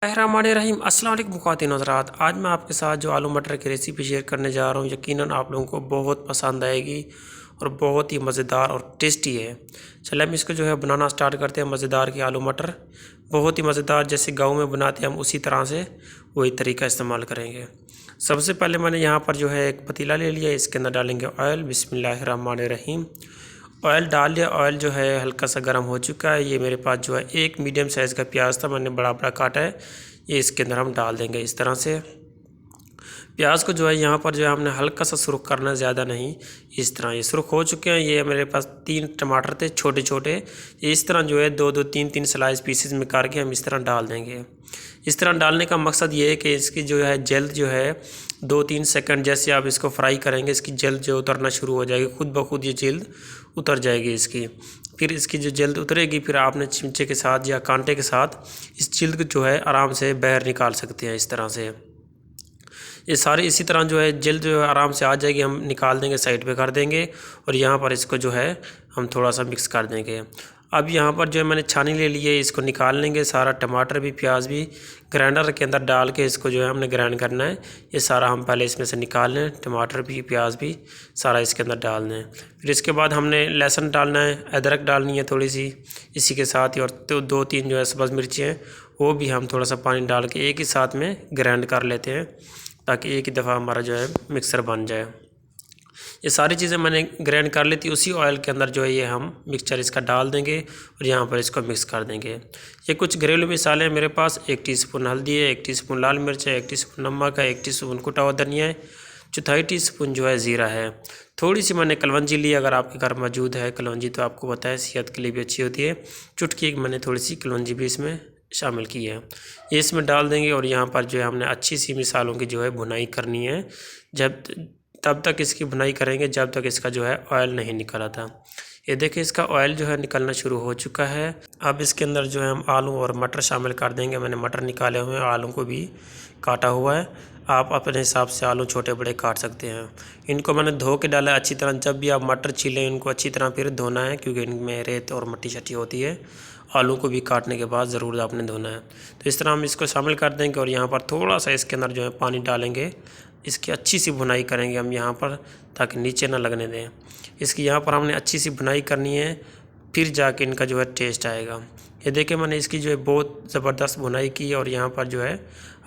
बिस्मिल्लाहिर्रहमानिर्रहीम। अस्सलाम वालेकुम मुख़ातिन हज़रात, आज मैं आपके साथ जो आलू मटर की रेसिपी शेयर करने जा रहा हूँ, यकीनन आप लोगों को बहुत पसंद आएगी और बहुत ही मज़ेदार और टेस्टी है। चलिए हम इसको जो है बनाना स्टार्ट करते हैं। मज़ेदार की आलू मटर बहुत ही मज़ेदार, जैसे गाँव में बनाते हैं हम उसी तरह से वही तरीका इस्तेमाल करेंगे। सबसे पहले मैंने यहाँ पर जो है एक पतीला ले लिया, इसके अंदर डालेंगे ऑयल। बिस्मिल्लाहिर्रहमानिर्रहीम। ऑयल डाल लिया। ऑयल जो है हल्का सा गर्म हो चुका है। ये मेरे पास जो है एक मीडियम साइज़ का प्याज था, मैंने बड़ा बड़ा काटा है। ये इसके अंदर हम डाल देंगे इस तरह से। प्याज को जो है यहाँ पर जो है हमने हल्का सा सुर्ख करना, ज़्यादा नहीं। इस तरह ये सुर्ख हो चुके हैं। ये मेरे पास 3 टमाटर थे छोटे छोटे। इस तरह जो है 2-2 3-3 स्लाइस पीसेस में करके हम इस तरह डाल देंगे। इस तरह डालने का मकसद ये है कि इसकी जो है जल्द जो है 2-3 सेकंड जैसे आप इसको फ्राई करेंगे, इसकी जल्द जो उतरना शुरू हो जाएगी, खुद ब खुद ये जल्द उतर जाएगी इसकी। फिर इसकी जो जल्द उतरेगी, फिर आपने चिमचे के साथ या कांटे के साथ इस जल्द को जो है आराम से बाहर निकाल सकते हैं इस तरह से। ये सारी इसी तरह जो है जल्द जो है आराम से आ जाएगी, हम निकाल देंगे, साइड पे कर देंगे। और यहाँ पर इसको जो है हम थोड़ा सा मिक्स कर देंगे। अब यहाँ पर जो है मैंने छानी ले ली है, इसको निकाल लेंगे। सारा टमाटर भी प्याज भी ग्राइंडर के अंदर डाल के इसको जो है हमने ग्राइंड करना है। ये सारा हम पहले इसमें से निकाल लें, टमाटर भी प्याज भी सारा इसके अंदर डाल दें। फिर इसके बाद हमने लहसुन डालना है, अदरक डालनी है थोड़ी सी इसी के साथ ही, और 2-3 जो है सब्ज़ मिर्ची हैं वो भी हम थोड़ा सा पानी डाल के एक ही साथ में ग्राइंड कर लेते हैं, ताकि एक ही दफ़ा हमारा जो है मिक्सर बन जाए। ये सारी चीज़ें मैंने ग्राइंड कर ली थी। उसी ऑयल के अंदर जो है ये हम मिक्सचर इसका डाल देंगे और यहाँ पर इसको मिक्स कर देंगे। ये कुछ घरेलू मसाले हैं मेरे पास। 1 टीस्पून हल्दी है, 1 टीस्पून लाल मिर्च है, 1 टीस्पून नमक है, 1 टीस्पून कुटा हुआ धनिया है, 1/4 टीस्पून जो है ज़ीरा है। थोड़ी सी मैंने कलवंजी ली, अगर आपके घर मौजूद है कलवंजी तो आपको पता है सेहत के लिए भी अच्छी होती है। चुटकी मैंने थोड़ी सी कलवंजी भी इसमें शामिल की है, ये इसमें डाल देंगे। और यहाँ पर जो है हमने अच्छी सी मसालों की जो है भुनाई करनी है। तब तक इसकी भुनाई करेंगे जब तक इसका जो है ऑयल नहीं निकला था। ये देखिए इसका ऑयल जो है निकलना शुरू हो चुका है। अब इसके अंदर जो है हम आलू और मटर शामिल कर देंगे। मैंने मटर निकाले हुए हैं, आलू को भी काटा हुआ है। आप अपने हिसाब से आलू छोटे बड़े काट सकते हैं। इनको मैंने धो के डाला अच्छी तरह। जब भी आप मटर छीलें इनको अच्छी तरह फिर धोना है, क्योंकि इनमें रेत और मट्टी शट्टी होती है। आलू को भी काटने के बाद ज़रूर आपने धोना है। तो इस तरह हम इसको शामिल कर देंगे और यहाँ पर थोड़ा सा इसके अंदर जो है पानी डालेंगे। इसकी अच्छी सी भुनाई करेंगे हम यहाँ पर, ताकि नीचे ना लगने दें। इसकी यहाँ पर हमने अच्छी सी भुनाई करनी है, फिर जाके इनका जो है टेस्ट आएगा। ये देखिए मैंने इसकी जो है बहुत ज़बरदस्त भुनाई की और यहाँ पर जो है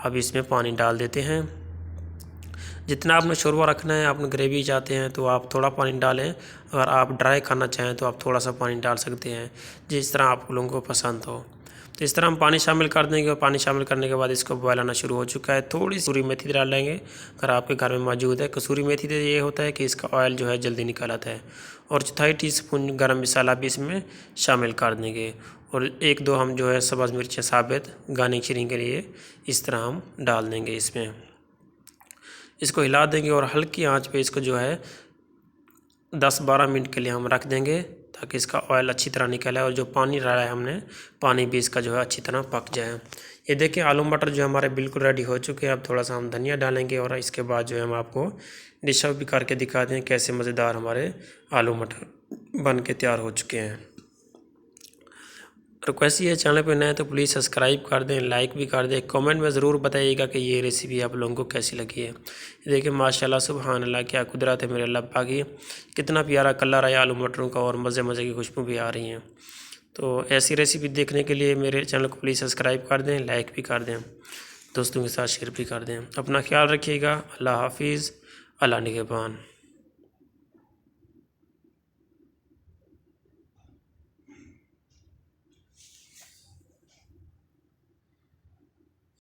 अब इसमें पानी डाल देते हैं। जितना आपने शोरबा रखना है, आपने ग्रेवी चाहते हैं तो आप थोड़ा पानी डालें। अगर आप ड्राई खाना चाहें तो आप थोड़ा सा पानी डाल सकते हैं, जिस तरह आप लोगों को पसंद हो। तो इस तरह हम पानी शामिल कर देंगे और पानी शामिल करने के बाद इसको बॉयल आना शुरू हो चुका है। थोड़ी सी कसूरी मेथी डाल लेंगे, अगर आपके घर में मौजूद है। कसूरी मेथी से ये होता है कि इसका ऑयल जो है जल्दी निकल आता है। और 1/4 टीस्पून गरम मसाला भी इसमें शामिल कर देंगे। और 1-2 हम जो है सब्ज़ मिर्चें साबित गार्निशिंग के लिए इस तरह हम डाल देंगे इसमें। इसको हिला देंगे और हल्की आंच पे इसको जो है 10-12 मिनट के लिए हम रख देंगे, ताकि इसका ऑयल अच्छी तरह निकले और जो पानी डाला है हमने, पानी भी इसका जो है अच्छी तरह पक जाए। ये देखिए आलू मटर जो हमारे बिल्कुल रेडी हो चुके हैं। अब थोड़ा सा हम धनिया डालेंगे और इसके बाद जो है हम आपको डिश आउट भी करके दिखा दें कैसे मज़ेदार हमारे आलू मटर बन के तैयार हो चुके हैं। रिक्वेस्ट ये है, चैनल पे नए हैं तो प्लीज़ सब्सक्राइब कर दें, लाइक भी कर दें। कमेंट में ज़रूर बताइएगा कि ये रेसिपी आप लोगों को कैसी लगी है। देखिए माशाल्लाह सुभान अल्लाह, क्या कुदरत है मेरे अल्लाह पाक की। कितना प्यारा कलर है आलू मटरों का और मज़े मज़े की खुशबू भी आ रही हैं। तो ऐसी रेसिपी देखने के लिए मेरे चैनल को प्लीज़ सब्सक्राइब कर दें, लाइक भी कर दें, दोस्तों के साथ शेयर भी कर दें। अपना ख्याल रखिएगा। अल्लाह हाफिज़, अल्लाह निगहबान।